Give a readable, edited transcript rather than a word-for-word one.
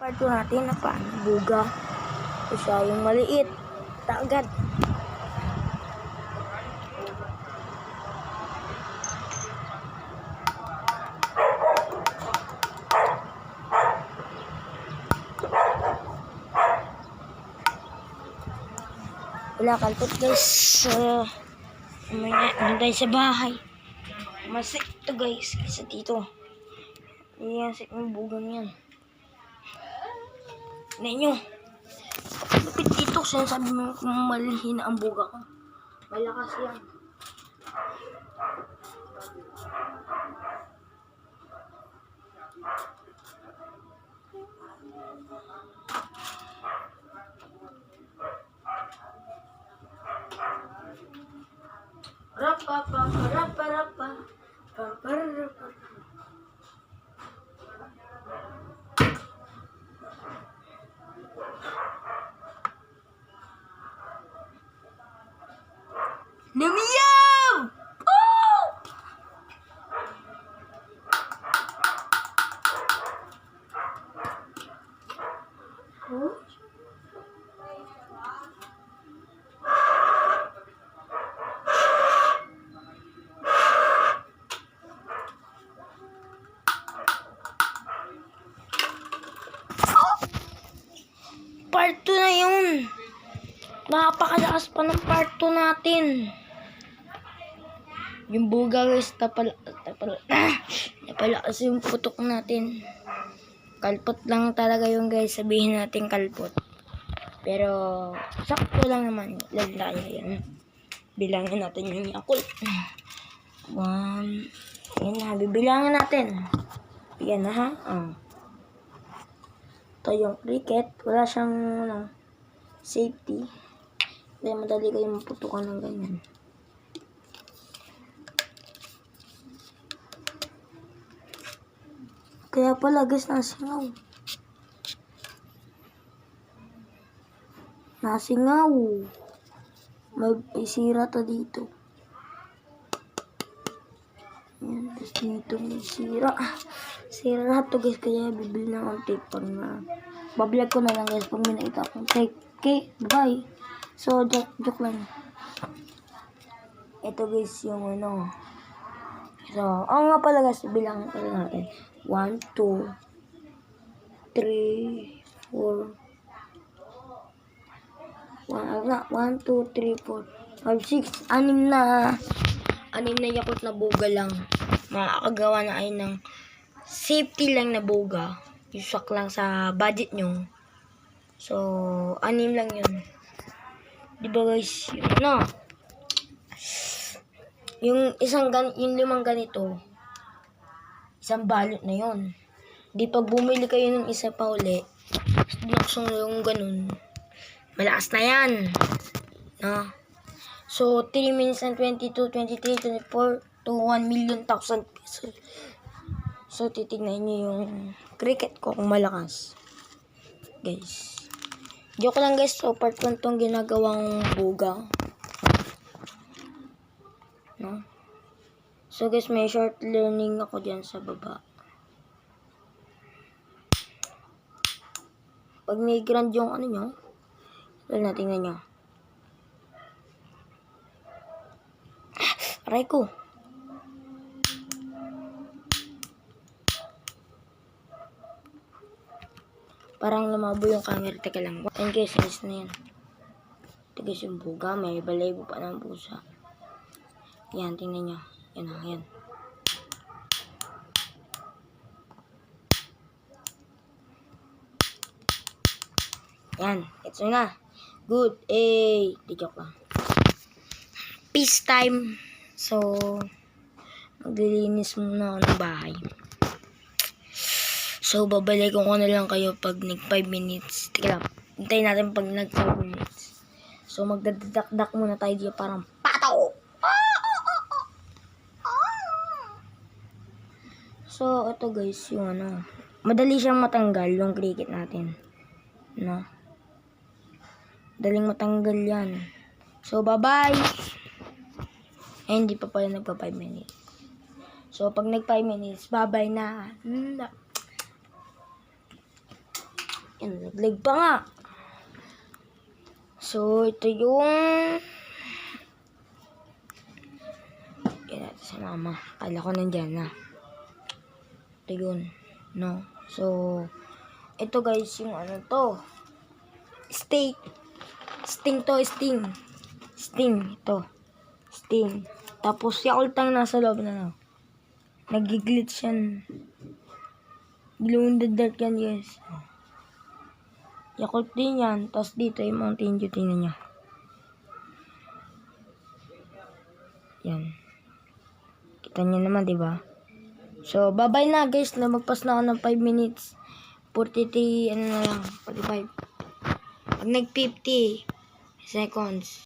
Part 2 natin na paano buga. So siya yung maliit. Agad. Wala kalpot guys. Umaya tayo sa bahay. Masik to guys. Kasi dito. Ayan, sik ng bugang yan. Ninyo. Lupit dito. Sinasabi mo kung malihin ang buga ko. Malakas yan. Rapa pa rapa rapa rapa rapa. Lumiyam! Oh! Oh? Part 2 na yun. Napakalakas pa ng part 2 natin. Yung buga guys, napalakas yung putok natin. Kalpot lang talaga yung guys, sabihin natin kalpot. Pero, sakto lang naman. Lala yan. Bilangin natin yung Yakult. 1. Yan na, bibilangin natin. Yan na ha. Ito yung cricket. Wala siyang safety. Kaya madali kayong maputukan ng ganyan. Kaya pala guys, nasingaw. Nasingaw. May sira to dito. Ayan, tapos dito may sira. Sira lahat to guys, kaya bibili na akong tape pag na. Bablog ko na lang guys pag may nakita akong tape. Okay, bye. So, joke lang. Ito guys yung ano. So, nga pala guys, bilang pala natin. 1, 2, 3, 4. 1, 2, 3, 4, 5, 6. 6 na Yakult na buga lang. Makakagawa na ay ng safety lang na buga. Yusak lang sa budget nyo. So, 6 lang yun. Diba guys? Yung yung 5 ganito, isang balot na yun. Di pag bumili kayo ng isa pa uli, naksong yung ganun, malakas na yan. No? So, 3 minutes and 22, 23, 24 to 1,000,000 pesos. So, titignan nyo yung cricket ko kung malakas. Guys. Joke lang guys. So, part 1 tong ginagawang buga. No? So, guys, may short learning ako dyan sa baba. Pag may grand yung ano nyo, tingnan nyo. Aray ko. Parang lumabo yung camera. Teka lang. And guys, alis na yan. Ito guys yung buga. May balaybo pa ng pusa. Yan, tingnan nyo. Yan o, yan. Yan, ito na. Good. Di joke lang. Peace time. So, maglilinis muna ako ng bahay. So, babalik ko na lang kayo pag nag 5 minutes. Teka lang. Hintayin natin pag nag 5 minutes. So, magdadakdak muna tayo dito parang pataw! So, ito guys, yung ano. Madali siyang matanggal yung cricket natin. No? Daling matanggal yan. So, bye-bye! Hindi pa pala nagpa 5 minutes. So, pag nag 5 minutes, bye-bye na. Yan, naglag pa nga. So, ito yung... Yan natin sa mama. Kala ko nandyan na. Ito yun. No? So, ito guys, yung ano to. Steak. Sting to, sting. Sting. Ito. Sting. Tapos, Yakult ang nasa loob na no. Nag-glitch yan. Glow in the dark yan guys. Yakult din yan. Tapos dito yung Mountain Dew. Tingnan nyo. Yan. Kita nyo naman, diba? So, bye-bye na guys. Lumagpas na ako ng 5 minutes. 43, ano na lang. 45. Pag nag-50 seconds.